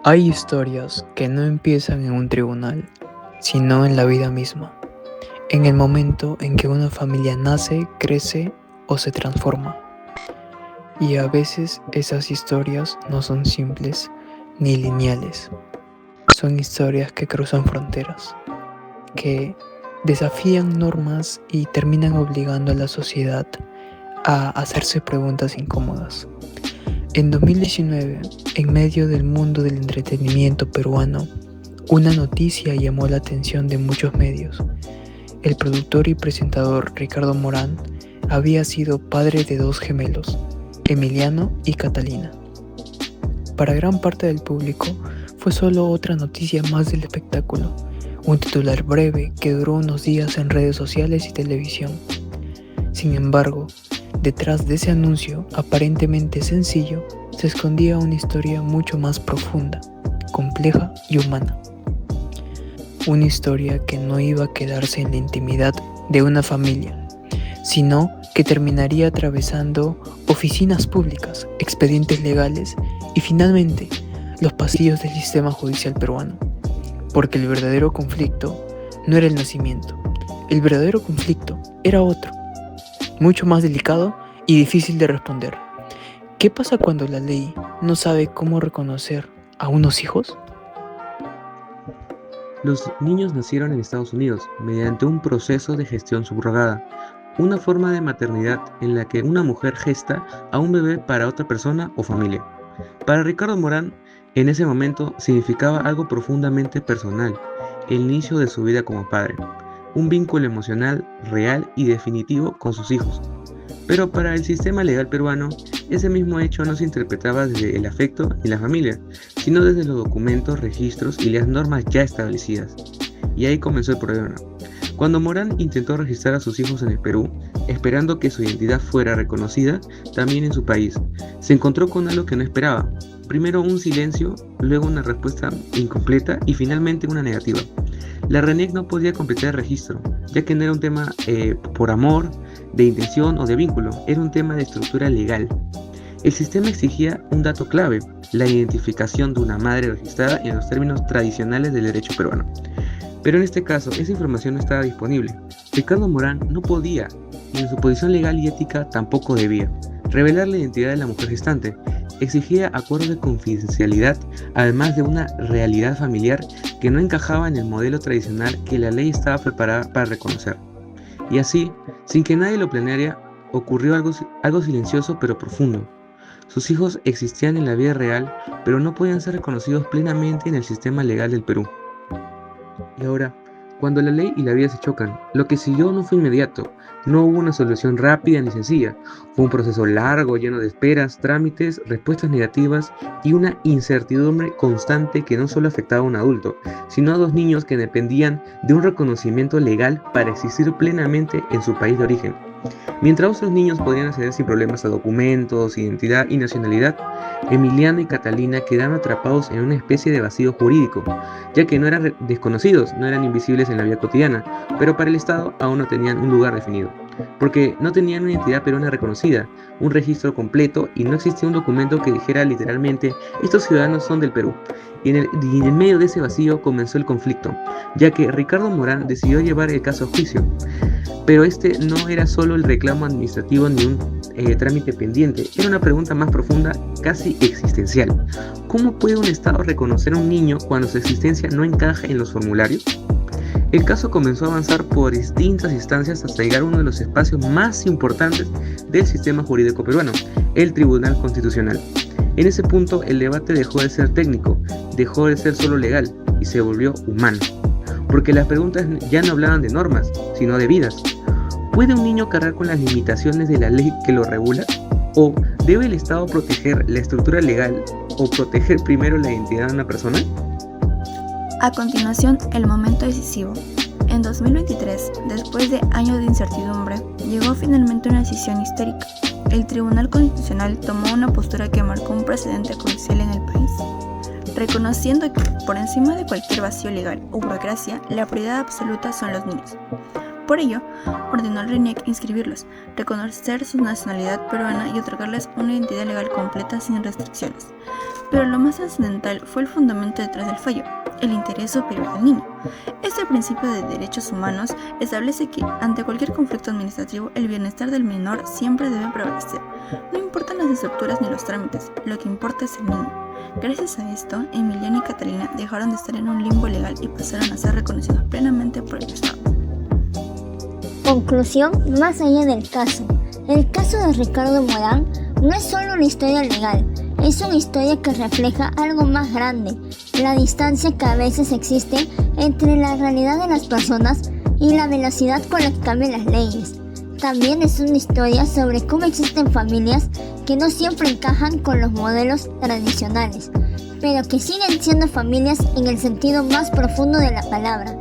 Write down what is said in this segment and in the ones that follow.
Hay historias que no empiezan en un tribunal, sino en la vida misma, en el momento en que una familia nace, crece o se transforma. Y a veces esas historias no son simples ni lineales, son historias que cruzan fronteras, que desafían normas y terminan obligando a la sociedad a hacerse preguntas incómodas. En 2019, en medio del mundo del entretenimiento peruano, una noticia llamó la atención de muchos medios. El productor y presentador Ricardo Morán había sido padre de dos gemelos, Emiliano y Catalina. Para gran parte del público fue solo otra noticia más del espectáculo, un titular breve que duró unos días en redes sociales y televisión. Sin embargo, detrás de ese anuncio aparentemente sencillo se escondía una historia mucho más profunda, compleja y humana. Una historia que no iba a quedarse en la intimidad de una familia, sino que terminaría atravesando oficinas públicas, expedientes legales y finalmente los pasillos del sistema judicial peruano. Porque el verdadero conflicto no era el nacimiento, el verdadero conflicto era otro, mucho más delicado y difícil de responder. ¿Qué pasa cuando la ley no sabe cómo reconocer a unos hijos? Los niños nacieron en Estados Unidos mediante un proceso de gestión subrogada, una forma de maternidad en la que una mujer gesta a un bebé para otra persona o familia. Para Ricardo Morán, en ese momento significaba algo profundamente personal, el inicio de su vida como padre, un vínculo emocional real y definitivo con sus hijos. Pero para el sistema legal peruano, ese mismo hecho no se interpretaba desde el afecto y la familia, sino desde los documentos, registros y las normas ya establecidas. Y ahí comenzó el problema. Cuando Morán intentó registrar a sus hijos en el Perú, esperando que su identidad fuera reconocida también en su país, se encontró con algo que no esperaba. Primero un silencio, luego una respuesta incompleta y finalmente una negativa. La RENIEC no podía completar el registro, ya que no era un tema por amor, de intención o de vínculo, era un tema de estructura legal. El sistema exigía un dato clave, la identificación de una madre registrada en los términos tradicionales del derecho peruano. Pero en este caso, esa información no estaba disponible. Ricardo Morán no podía, y en su posición legal y ética tampoco debía, revelar la identidad de la mujer gestante. Exigía acuerdos de confidencialidad, además de una realidad familiar que no encajaba en el modelo tradicional que la ley estaba preparada para reconocer. Y así, sin que nadie lo planeara, ocurrió algo silencioso pero profundo. Sus hijos existían en la vida real, pero no podían ser reconocidos plenamente en el sistema legal del Perú. Y ahora, cuando la ley y la vida se chocan, lo que siguió no fue inmediato, no hubo una solución rápida ni sencilla, fue un proceso largo, lleno de esperas, trámites, respuestas negativas y una incertidumbre constante que no solo afectaba a un adulto, sino a dos niños que dependían de un reconocimiento legal para existir plenamente en su país de origen. Mientras otros niños podían acceder sin problemas a documentos, identidad y nacionalidad, Emiliano y Catalina quedaron atrapados en una especie de vacío jurídico, ya que no eran desconocidos, no eran invisibles en la vida cotidiana, pero para el Estado aún no tenían un lugar definido, porque no tenían una identidad peruana reconocida, un registro completo y no existía un documento que dijera literalmente estos ciudadanos son del Perú. Y en el medio de ese vacío comenzó el conflicto, ya que Ricardo Morán decidió llevar el caso a juicio. Pero este no era solo el reclamo administrativo ni un trámite pendiente, era una pregunta más profunda, casi existencial. ¿Cómo puede un Estado reconocer a un niño cuando su existencia no encaja en los formularios? El caso comenzó a avanzar por distintas instancias hasta llegar a uno de los espacios más importantes del sistema jurídico peruano, el Tribunal Constitucional. En ese punto el debate dejó de ser técnico, dejó de ser solo legal y se volvió humano, porque las preguntas ya no hablaban de normas, sino de vidas. ¿Puede un niño cargar con las limitaciones de la ley que lo regula? ¿O debe el Estado proteger la estructura legal o proteger primero la identidad de una persona? A continuación, el momento decisivo. En 2023, después de años de incertidumbre, llegó finalmente una decisión histórica. El Tribunal Constitucional tomó una postura que marcó un precedente crucial en el país, reconociendo que, por encima de cualquier vacío legal o burocracia, la prioridad absoluta son los niños. Por ello, ordenó al RENIEC inscribirlos, reconocer su nacionalidad peruana y otorgarles una identidad legal completa sin restricciones. Pero lo más trascendental fue el fundamento detrás del fallo, el interés superior del niño. Este principio de derechos humanos establece que, ante cualquier conflicto administrativo, el bienestar del menor siempre debe prevalecer. No importan las estructuras ni los trámites, lo que importa es el niño. Gracias a esto, Emiliano y Catalina dejaron de estar en un limbo legal y pasaron a ser reconocidos plenamente por el Estado. Conclusión más allá del caso. El caso de Ricardo Morán no es solo una historia legal, es una historia que refleja algo más grande, la distancia que a veces existe entre la realidad de las personas y la velocidad con la que cambian las leyes. También es una historia sobre cómo existen familias que no siempre encajan con los modelos tradicionales, pero que siguen siendo familias en el sentido más profundo de la palabra.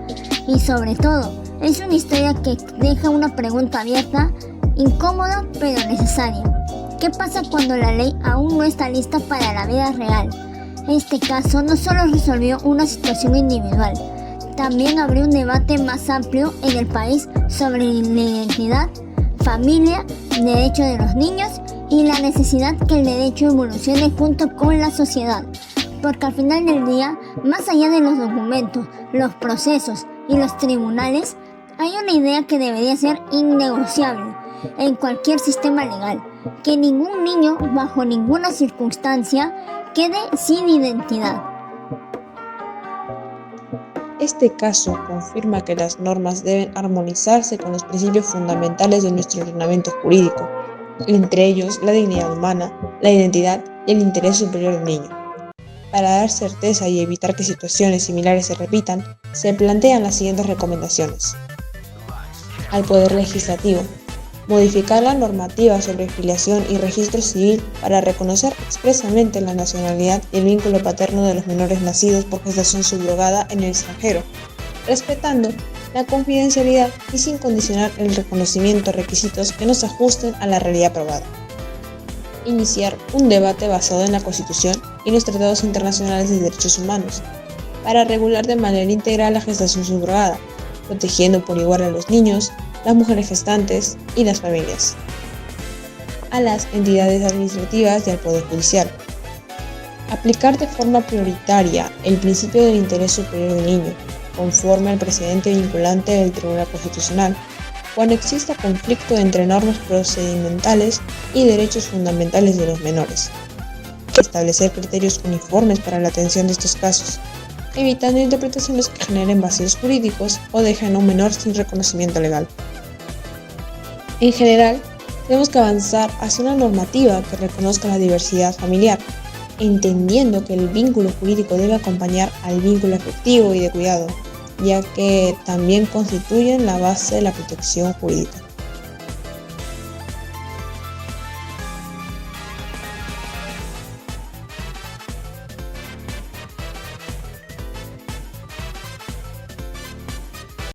Y sobre todo, es una historia que deja una pregunta abierta, incómoda pero necesaria. ¿Qué pasa cuando la ley aún no está lista para la vida real? Este caso no solo resolvió una situación individual, también abrió un debate más amplio en el país sobre la identidad, familia, derecho de los niños y la necesidad que el derecho evolucione junto con la sociedad. Porque al final del día, más allá de los documentos, los procesos y los tribunales, hay una idea que debería ser innegociable en cualquier sistema legal: que ningún niño, bajo ninguna circunstancia, quede sin identidad. Este caso confirma que las normas deben armonizarse con los principios fundamentales de nuestro ordenamiento jurídico, entre ellos la dignidad humana, la identidad y el interés superior del niño. Para dar certeza y evitar que situaciones similares se repitan, se plantean las siguientes recomendaciones. Al Poder Legislativo: modificar la normativa sobre filiación y registro civil para reconocer expresamente la nacionalidad y el vínculo paterno de los menores nacidos por gestación subrogada en el extranjero, respetando la confidencialidad y sin condicionar el reconocimiento a requisitos que no se ajusten a la realidad probada. Iniciar un debate basado en la Constitución y los tratados internacionales de derechos humanos para regular de manera integral la gestación subrogada, protegiendo por igual a los niños, las mujeres gestantes y las familias. A las entidades administrativas y al Poder Judicial: aplicar de forma prioritaria el principio del interés superior del niño, conforme al precedente vinculante del Tribunal Constitucional, cuando exista conflicto entre normas procedimentales y derechos fundamentales de los menores. Establecer criterios uniformes para la atención de estos casos, evitando interpretaciones que generen vacíos jurídicos o dejen a un menor sin reconocimiento legal. En general, tenemos que avanzar hacia una normativa que reconozca la diversidad familiar, entendiendo que el vínculo jurídico debe acompañar al vínculo afectivo y de cuidado, ya que también constituyen la base de la protección jurídica.